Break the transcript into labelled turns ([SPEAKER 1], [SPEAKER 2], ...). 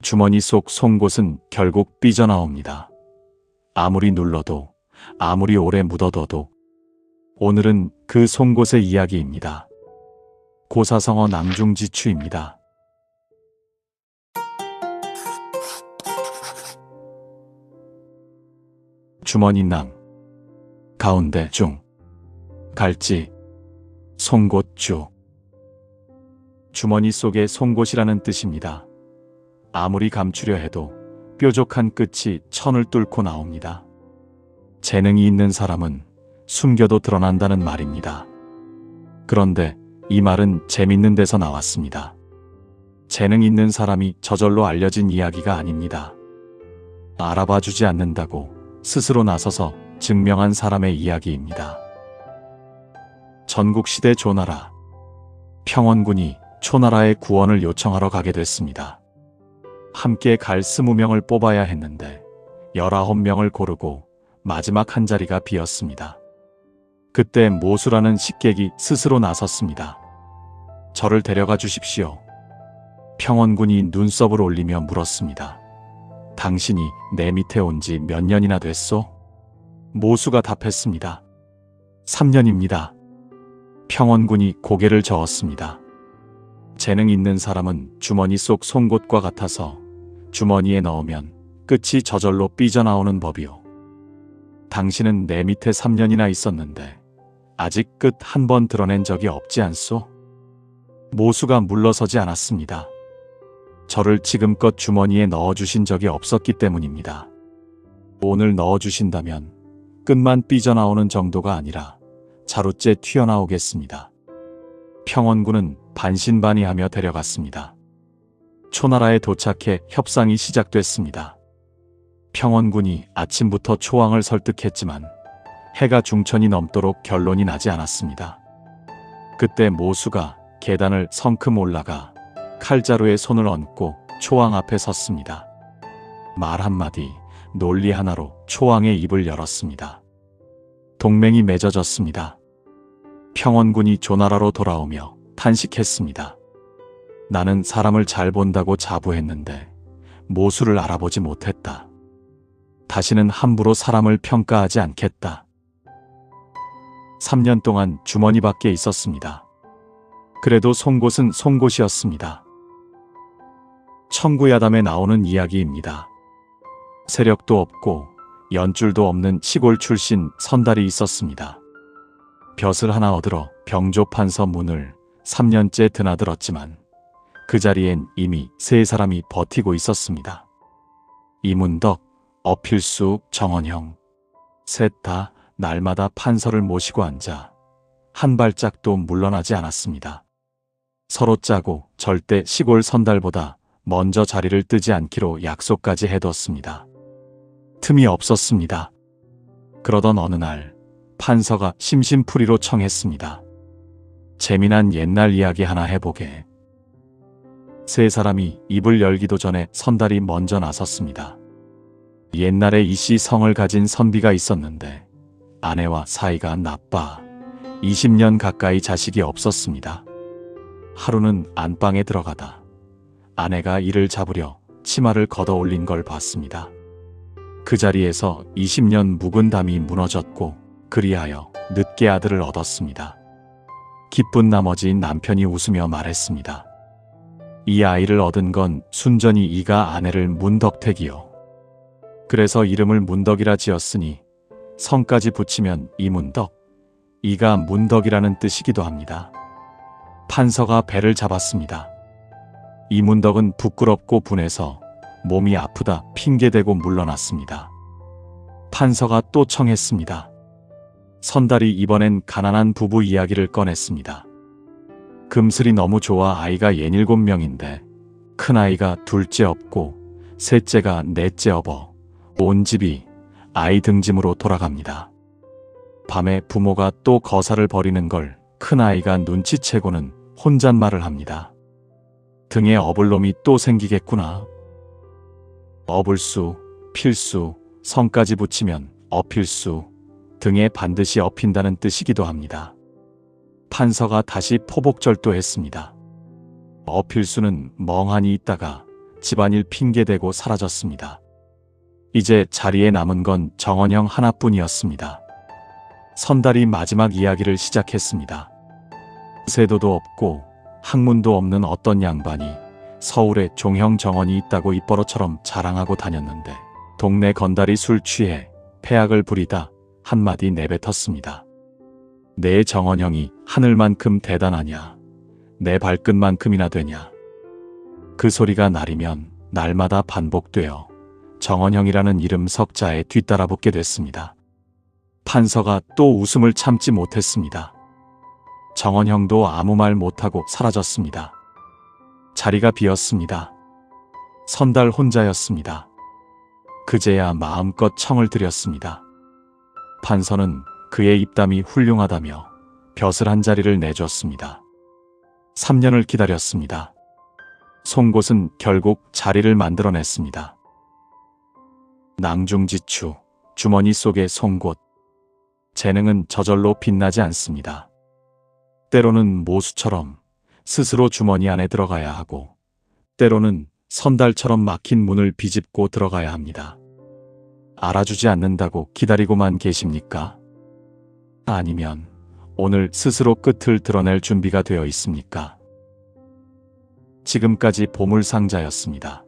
[SPEAKER 1] 주머니 속 송곳은 결국 삐져나옵니다. 아무리 눌러도, 아무리 오래 묻어둬도. 오늘은 그 송곳의 이야기입니다. 고사성어 낭중지추입니다. 주머니낭, 가운데 중, 갈지, 송곳주. 주머니 속의 송곳이라는 뜻입니다. 아무리 감추려 해도 뾰족한 끝이 천을 뚫고 나옵니다. 재능이 있는 사람은 숨겨도 드러난다는 말입니다. 그런데 이 말은 재밌는 데서 나왔습니다. 재능 있는 사람이 저절로 알려진 이야기가 아닙니다. 알아봐주지 않는다고 스스로 나서서 증명한 사람의 이야기입니다. 전국시대 조나라. 평원군이 초나라의 구원을 요청하러 가게 됐습니다. 함께 갈 20명을 뽑아야 했는데 19명을 고르고 마지막 한 자리가 비었습니다. 그때 모수라는 식객이 스스로 나섰습니다. 저를 데려가 주십시오. 평원군이 눈썹을 올리며 물었습니다. 당신이 내 밑에 온 지 몇 년이나 됐소? 모수가 답했습니다. 3년입니다. 평원군이 고개를 저었습니다. 재능 있는 사람은 주머니 속 송곳과 같아서 주머니에 넣으면 끝이 저절로 삐져나오는 법이요. 당신은 내 밑에 3년이나 있었는데 아직 끝 한 번 드러낸 적이 없지 않소? 모수가 물러서지 않았습니다. 저를 지금껏 주머니에 넣어주신 적이 없었기 때문입니다. 오늘 넣어주신다면 끝만 삐져나오는 정도가 아니라 자루째 튀어나오겠습니다. 평원군은 반신반의하며 데려갔습니다. 초나라에 도착해 협상이 시작됐습니다. 평원군이 아침부터 초왕을 설득했지만 해가 중천이 넘도록 결론이 나지 않았습니다. 그때 모수가 계단을 성큼 올라가 칼자루에 손을 얹고 초왕 앞에 섰습니다. 말 한마디, 논리 하나로 초왕의 입을 열었습니다. 동맹이 맺어졌습니다. 평원군이 조나라로 돌아오며 탄식했습니다. 나는 사람을 잘 본다고 자부했는데 모수를 알아보지 못했다. 다시는 함부로 사람을 평가하지 않겠다. 3년 동안 주머니 밖에 있었습니다. 그래도 송곳은 송곳이었습니다. 청구야담에 나오는 이야기입니다. 세력도 없고 연줄도 없는 시골 출신 선달이 있었습니다. 벼슬 하나 얻으러 병조판서 문을 3년째 드나들었지만 그 자리엔 이미 3사람이 버티고 있었습니다. 이문덕, 어필숙, 정원형. 셋 다 날마다 판서를 모시고 앉아 한 발짝도 물러나지 않았습니다. 서로 짜고 절대 시골 선달보다 먼저 자리를 뜨지 않기로 약속까지 해뒀습니다. 틈이 없었습니다. 그러던 어느 날 판서가 심심풀이로 청했습니다. 재미난 옛날 이야기 하나 해보게. 3사람이 입을 열기도 전에 선달이 먼저 나섰습니다. 옛날에 이씨 성을 가진 선비가 있었는데 아내와 사이가 나빠 20년 가까이 자식이 없었습니다. 하루는 안방에 들어가다 아내가 이를 잡으려 치마를 걷어 올린 걸 봤습니다. 그 자리에서 20년 묵은 담이 무너졌고 그리하여 늦게 아들을 얻었습니다. 기쁜 나머지 남편이 웃으며 말했습니다. 이 아이를 얻은 건 순전히 이가 아내를 문덕택이요. 그래서 이름을 문덕이라 지었으니 성까지 붙이면 이문덕, 이가 문덕이라는 뜻이기도 합니다. 판서가 배를 잡았습니다. 이문덕은 부끄럽고 분해서 몸이 아프다 핑계대고 물러났습니다. 판서가 또 청했습니다. 선달이 이번엔 가난한 부부 이야기를 꺼냈습니다. 금슬이 너무 좋아 아이가 67명인데 큰아이가 둘째 없고 셋째가 넷째 업어 온 집이 아이 등짐으로 돌아갑니다. 밤에 부모가 또 거사를 벌이는 걸 큰아이가 눈치채고는 혼잣말을 합니다. 등에 업을 놈이 또 생기겠구나. 업을수, 필수, 성까지 붙이면 어필수, 등에 반드시 업힌다는 뜻이기도 합니다. 판서가 다시 포복절도했습니다. 어필수는 멍하니 있다가 집안일 핑계대고 사라졌습니다. 이제 자리에 남은 건 정원형 하나뿐이었습니다. 선달이 마지막 이야기를 시작했습니다. 세도도 없고 학문도 없는 어떤 양반이 서울에 종형 정원이 있다고 입버릇처럼 자랑하고 다녔는데 동네 건달이 술 취해 패악을 부리다 한마디 내뱉었습니다. 내 정원형이 하늘만큼 대단하냐? 내 발끝만큼이나 되냐? 그 소리가 나리면 날마다 반복되어 정원형이라는 이름 석자에 뒤따라 붙게 됐습니다. 판서가 또 웃음을 참지 못했습니다. 정원형도 아무 말 못하고 사라졌습니다. 자리가 비었습니다. 선달 혼자였습니다. 그제야 마음껏 청을 드렸습니다. 판서는 그의 입담이 훌륭하다며 벼슬 한 자리를 내줬습니다. 3년을 기다렸습니다. 송곳은 결국 자리를 만들어냈습니다. 낭중지추, 주머니 속의 송곳. 재능은 저절로 빛나지 않습니다. 때로는 모수처럼 스스로 주머니 안에 들어가야 하고, 때로는 선달처럼 막힌 문을 비집고 들어가야 합니다. 알아주지 않는다고 기다리고만 계십니까? 아니면 오늘 스스로 끝을 드러낼 준비가 되어 있습니까? 지금까지 보물상자였습니다.